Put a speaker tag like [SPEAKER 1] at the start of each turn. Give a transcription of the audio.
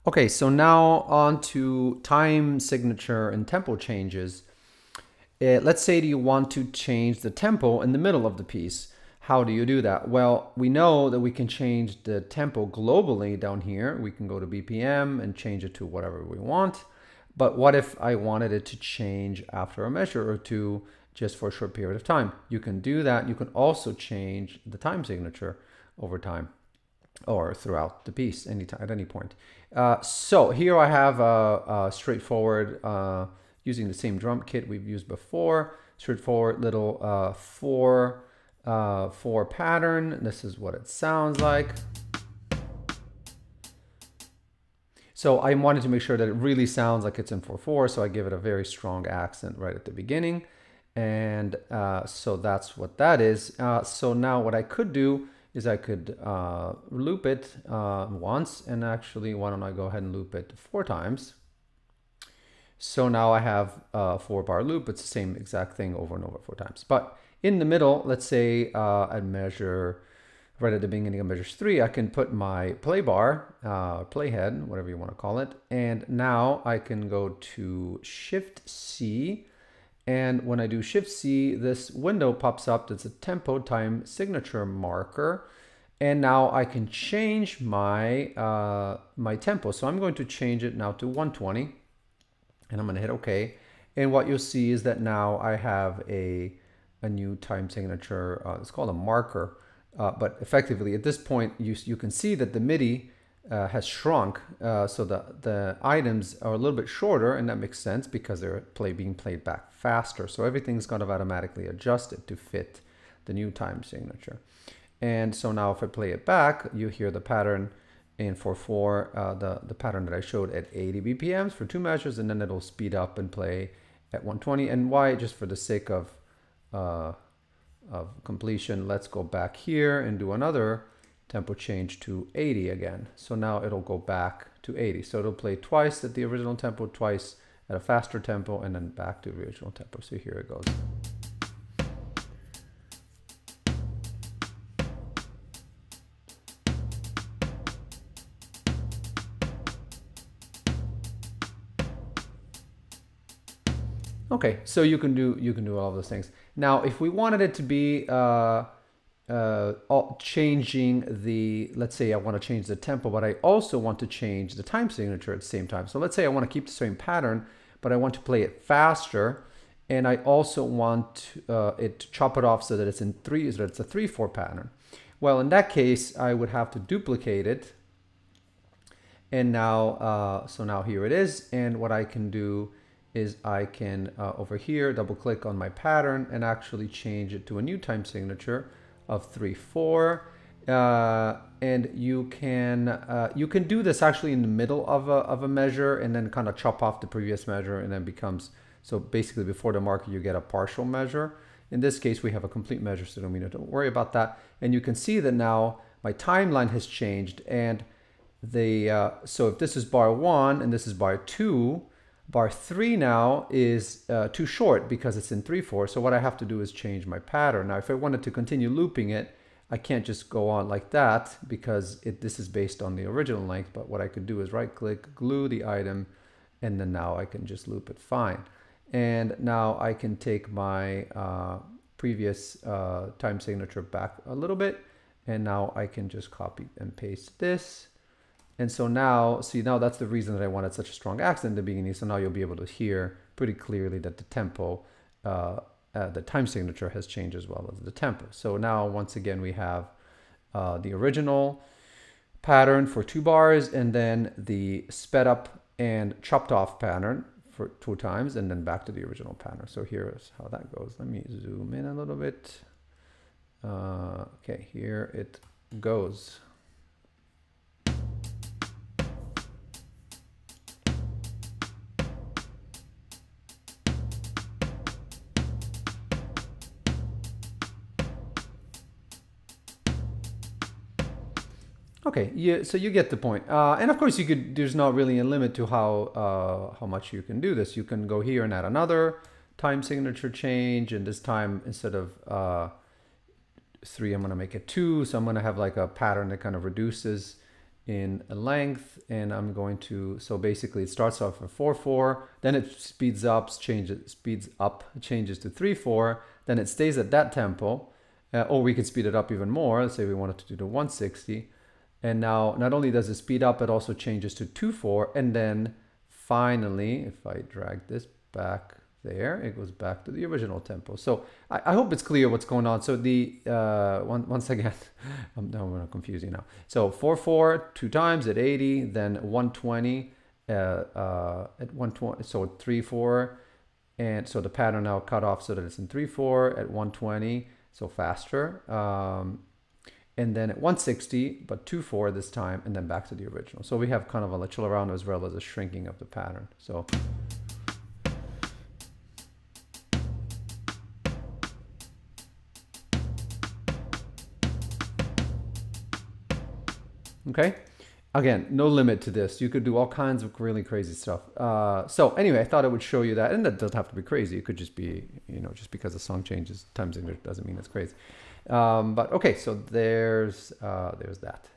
[SPEAKER 1] Okay, so now on to time signature and tempo changes. Let's say you want to change the tempo in the middle of the piece. How do you do that? Well, we know that we can change the tempo globally down here. We can go to BPM and change it to whatever we want. But what if I wanted it to change after a measure or two just for a short period of time? You can do that. You can also change the time signature over time or throughout the piece at any point. So here I have a straightforward, using the same drum kit we've used before, straightforward little 4/4 pattern. This is what it sounds like. So I wanted to make sure that it really sounds like it's in 4/4, so I give it a very strong accent right at the beginning. And so that's what that is. So now what I could do is I could loop it once, and actually why don't I go ahead and loop it 4 times. So now I have a 4-bar loop. It's the same exact thing over and over 4 times. But in the middle, let's say at measure, right at the beginning of measures 3, I can put my play bar, playhead, whatever you want to call it. And now I can go to Shift C. And when I do Shift C, this window pops up. That's a tempo time signature marker. And now I can change my, my tempo. So I'm going to change it now to 120. And I'm going to hit OK. And what you'll see is that now I have a new time signature. It's called a marker. But effectively, at this point, you can see that the MIDI has shrunk, so the items are a little bit shorter, and that makes sense because they're being played back faster. So everything's kind of automatically adjusted to fit the new time signature. And so now if I play it back, you hear the pattern in 4/4, the pattern that I showed at 80 BPMs for 2 measures, and then it'll speed up and play at 120. And why? Just for the sake of completion, let's go back here and do another tempo change to 80 again. So now it'll go back to 80. So it'll play twice at the original tempo, twice at a faster tempo, and then back to the original tempo. So here it goes. Okay, so you can do all of those things. Now, if we wanted it to be changing the, let's say I want to change the tempo, but I also want to change the time signature at the same time. So let's say I want to keep the same pattern, but I want to play it faster, and I also want it to chop it off so that it's in 3, so that it's a 3/4 pattern. Well, in that case, I would have to duplicate it, and now so now here it is, and what I can do is I can over here double click on my pattern and actually change it to a new time signature of 3/4, and you can do this actually in the middle of a measure and then kind of chop off the previous measure, and then becomes, so basically before the marker you get a partial measure. In this case we have a complete measure, so don't need to worry about that. And you can see that now my timeline has changed, and the so if this is bar 1 and this is bar 2, bar 3 now is too short because it's in 3/4. So what I have to do is change my pattern. Now, if I wanted to continue looping it, I can't just go on like that because this is based on the original length. But what I could do is right click, glue the item, and then now I can just loop it fine. And now I can take my previous time signature back a little bit. And now I can just copy and paste this. And so now, see, now that's the reason that I wanted such a strong accent in the beginning. So now you'll be able to hear pretty clearly that the tempo, the time signature has changed as well as the tempo. So now, once again, we have the original pattern for 2 bars, and then the sped up and chopped off pattern for 2 times, and then back to the original pattern. So here's how that goes. Let me zoom in a little bit. Okay, here it goes. Okay, yeah, so you get the point. And of course, there's not really a limit to how much you can do this. You can go here and add another time signature change, and this time instead of 3, I'm going to make it 2. So I'm going to have like a pattern that kind of reduces in length, and I'm going to, so basically it starts off at 4/4, then it speeds up, changes to 3/4, then it stays at that tempo, or we could speed it up even more. Let's say we wanted to do the 160, and now not only does it speed up, it also changes to 2/4, and then finally, if I drag this back there, it goes back to the original tempo. So I hope it's clear what's going on. So the once again, I'm going to confuse you now. So 4/4 two times at 80, then 120 at 120. So 3/4, and so the pattern now cut off so that it's in 3/4 at 120, so faster. And then at 160, but 2/4 this time, and then back to the original. So we have kind of a chill around as well as a shrinking of the pattern. So. Okay, again, no limit to this. You could do all kinds of really crazy stuff. So anyway, I thought I would show you that, and that doesn't have to be crazy. It could just be, just because the song changes time signature doesn't mean it's crazy. But okay, so there's that.